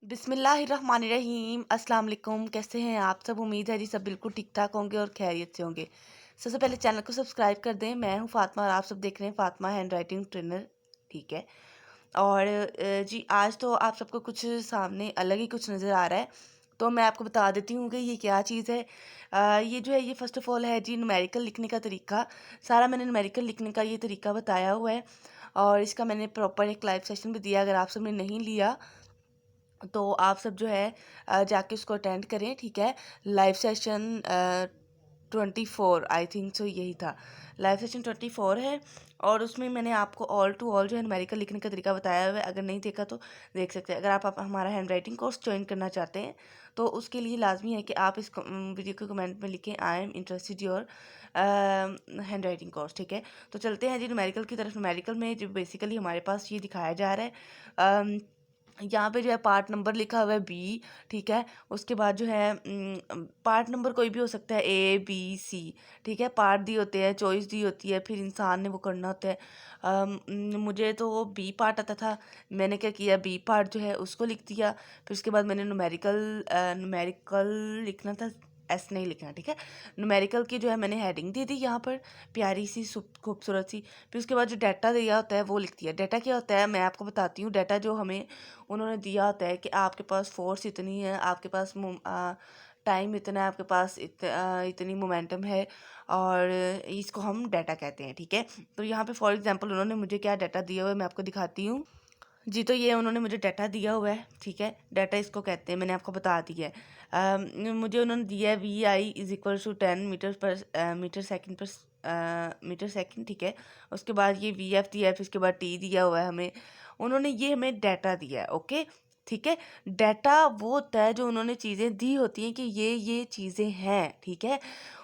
बिस्मिल्लाहिर्रहमानिर्रहीम अस्सलाम वालेकुम। कैसे हैं आप सब? उम्मीद है जी सब बिल्कुल ठीक ठाक होंगे और खैरियत से होंगे। सबसे पहले चैनल को सब्सक्राइब कर दें। मैं हूं फातिमा और आप सब देख रहे हैं फातिमा हैंड राइटिंग ट्रेनर। ठीक है। और जी आज तो आप सबको कुछ सामने अलग ही कुछ नज़र आ रहा है, तो मैं आपको बता देती हूँ कि ये क्या चीज़ है। ये जो है ये फ़र्स्ट ऑफ़ ऑल है जी न्यूमेरिकल लिखने का तरीका। सारा मैंने न्यूमेरिकल लिखने का ये तरीका बताया हुआ है और इसका मैंने प्रॉपर एक लाइव सेशन भी दिया। अगर आप सबने नहीं लिया तो आप सब जो है जाके उसको अटेंड करें। ठीक है। Live session 24 I think so यही था। लाइव सेशन 24 है और उसमें मैंने आपको ऑल टू ऑल जो है न्यूमेरिकल लिखने का तरीका बताया हुआ है। अगर नहीं देखा तो देख सकते हैं। अगर आप हमारा हैंड राइटिंग कोर्स ज्वाइन करना चाहते हैं तो उसके लिए लाजमी है कि आप इस वीडियो के कमेंट में लिखें I am interested your hand writing course. ठीक है। तो चलते हैं जी न्यूमेरिकल की तरफ। न्यूमेरिकल में जो बेसिकली हमारे पास ये दिखाया जा रहा है, यहाँ पे जो है पार्ट नंबर लिखा हुआ है बी। ठीक है। उसके बाद जो है पार्ट नंबर कोई भी हो सकता है, ए बी सी। ठीक है। पार्ट दी होते हैं, चॉइस दी होती है, फिर इंसान ने वो करना होता है। मुझे तो वो बी पार्ट आता था। मैंने क्या किया, बी पार्ट जो है उसको लिख दिया। फिर उसके बाद मैंने न्यूमेरिकल न्यूमेरिकल लिखना था, एस नहीं लिखना। ठीक है। न्यूमेरिकल की जो है मैंने हेडिंग दे दी यहाँ पर, प्यारी सी खूबसूरत सी। फिर उसके बाद जो डाटा दिया होता है वो लिख दिया। डाटा क्या होता है मैं आपको बताती हूँ। डाटा जो हमें उन्होंने दिया होता है कि आपके पास फोर्स इतनी है, आपके पास टाइम इतना है, आपके पास इतनी मोमेंटम है और इसको हम डाटा कहते हैं। ठीक है। तो यहाँ पे फॉर एग्जांपल उन्होंने मुझे क्या डाटा दिया हुआ है मैं आपको दिखाती हूँ जी। तो ये उन्होंने मुझे डाटा दिया हुआ है। ठीक है। डाटा इसको कहते हैं, मैंने आपको बता दिया है। मुझे उन्होंने दिया है VI = 10 मीटर पर मीटर सेकंड पर मीटर सेकंड। ठीक है। उसके बाद ये VF दिया है, फिर उसके बाद T दिया हुआ है हमें। उन्होंने ये हमें डाटा दिया है। ओके। ठीक है। डाटा वो होता है जो उन्होंने चीज़ें दी होती हैं कि ये चीज़ें हैं। ठीक है।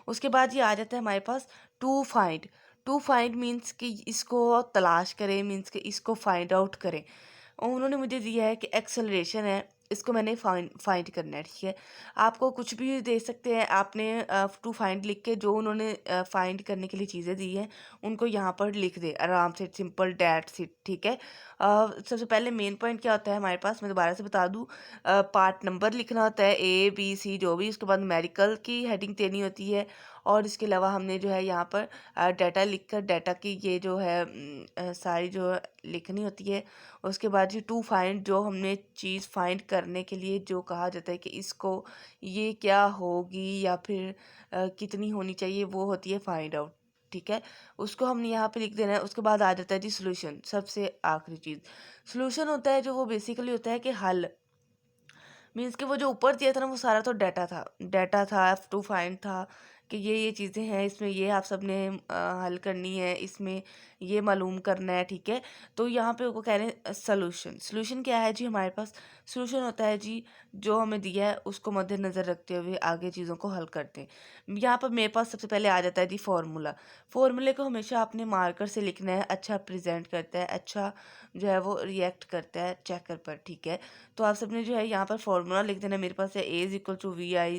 उसके बाद ये आ जाता है हमारे पास to find. To find means कि इसको तलाश करें, मीन्स कि इसको फाइंड आउट करें। और उन्होंने मुझे दिया है कि एक्सेलरेशन है, इसको मैंने फाइंड करना है। ठीक है। आपको कुछ भी दे सकते हैं। आपने टू फाइंड लिख के जो उन्होंने फाइंड करने के लिए चीज़ें दी हैं उनको यहाँ पर लिख दे आराम से, सिंपल डेट्स इट। ठीक है। सबसे पहले मेन पॉइंट क्या होता है हमारे पास, मैं दोबारा से बता दूँ। पार्ट नंबर लिखना होता है, A B C जो भी। उसके बाद न्यूमेरिकल की हेडिंग देनी होती है और इसके अलावा हमने जो है यहाँ पर डाटा लिख कर डाटा की ये जो है सारी जो लिखनी होती है। उसके बाद ये टू फाइंड जो हमने चीज़ फाइंड करने के लिए जो कहा जाता है कि इसको ये क्या होगी या फिर कितनी होनी चाहिए, वो होती है फाइंड आउट। ठीक है। उसको हमने यहाँ पे लिख देना है। उसके बाद आ जाता है जी सोल्यूशन, सबसे आखिरी चीज़। सोल्यूशन होता है जो वो बेसिकली होता है कि हल। मीन्स कि वो जो ऊपर दिया था ना वो सारा तो डाटा था। डाटा था, टू फाइंड था कि ये चीज़ें हैं, इसमें ये आप सबने हल करनी है, इसमें ये मालूम करना है। ठीक है। तो यहाँ पे वो कह रहे हैं सॉल्यूशन। सॉल्यूशन क्या है जी हमारे पास? सॉल्यूशन होता है जी जो हमें दिया है उसको मद्देनज़र रखते हुए आगे चीज़ों को हल करते हैं। यहाँ पर मेरे पास सबसे पहले आ जाता है जी फार्मूला। फार्मूले को हमेशा अपने मार्कर से लिखना है। अच्छा प्रेजेंट करता है, अच्छा जो है वो रिएक्ट करता है चेकर पर। ठीक है। तो आप सबने जो है यहाँ पर फॉर्मूला लिख देना। मेरे पास है A = VI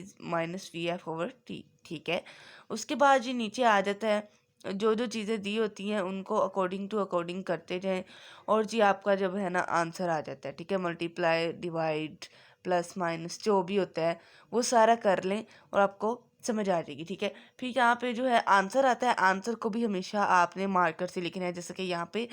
- VF/T। ठीक है। उसके बाद जी नीचे आ जाता है जो जो चीज़ें दी होती हैं उनको अकॉर्डिंग करते जाएं और जी आपका जब है ना आंसर आ जाता है। ठीक है। मल्टीप्लाई, डिवाइड, प्लस माइनस जो भी होता है वो सारा कर लें और आपको समझ आ जाएगी। ठीक है। फिर यहाँ पे जो है आंसर आता है। आंसर को भी हमेशा आपने मार्कर से लिखना है जैसे कि यहाँ पे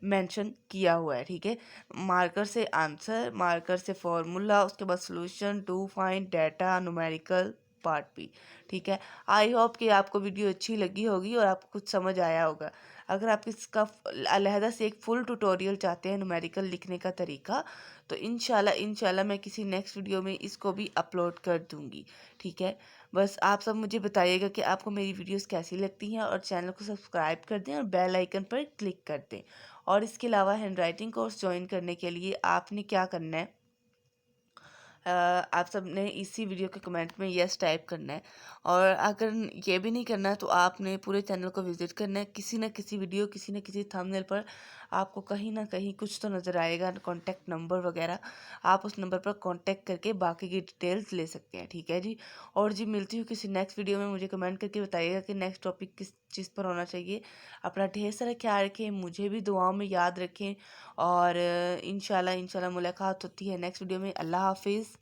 मेंशन किया हुआ है। ठीक है। मार्कर से आंसर, मार्कर से फॉर्मूला, उसके बाद solution, to find, data, numerical, part B. ठीक है। आई होप कि आपको वीडियो अच्छी लगी होगी और आपको कुछ समझ आया होगा। अगर आप इसका अलहदा से एक फुल ट्यूटोरियल चाहते हैं न्यूमेरिकल लिखने का तरीका तो इंशाल्लाह मैं किसी नेक्स्ट वीडियो में इसको भी अपलोड कर दूंगी। ठीक है। बस आप सब मुझे बताइएगा कि आपको मेरी वीडियोस कैसी लगती हैं और चैनल को सब्सक्राइब कर दें और बेल आइकन पर क्लिक कर दें। और इसके अलावा हैंड राइटिंग कोर्स ज्वाइन करने के लिए आपने क्या करना है, आप सब ने इसी वीडियो के कमेंट में यस टाइप करना है। और अगर ये भी नहीं करना है तो आपने पूरे चैनल को विज़िट करना है। किसी न किसी वीडियो, किसी न किसी थंबनेल पर आपको कहीं ना कहीं कुछ तो नज़र आएगा, कॉन्टैक्ट नंबर वगैरह। आप उस नंबर पर कॉन्टैक्ट करके बाकी की डिटेल्स ले सकते हैं, ठीक है जी। और जी मिलती हूँ किसी नेक्स्ट वीडियो में। मुझे कमेंट करके बताइएगा कि नेक्स्ट टॉपिक किस चीज़ पर होना चाहिए। अपना ढेर सारा ख्याल रखें, मुझे भी दुआओं में याद रखें, और इंशाल्लाह इंशाल्लाह मुलाकात होती है नेक्स्ट वीडियो में। अल्लाह हाफिज़।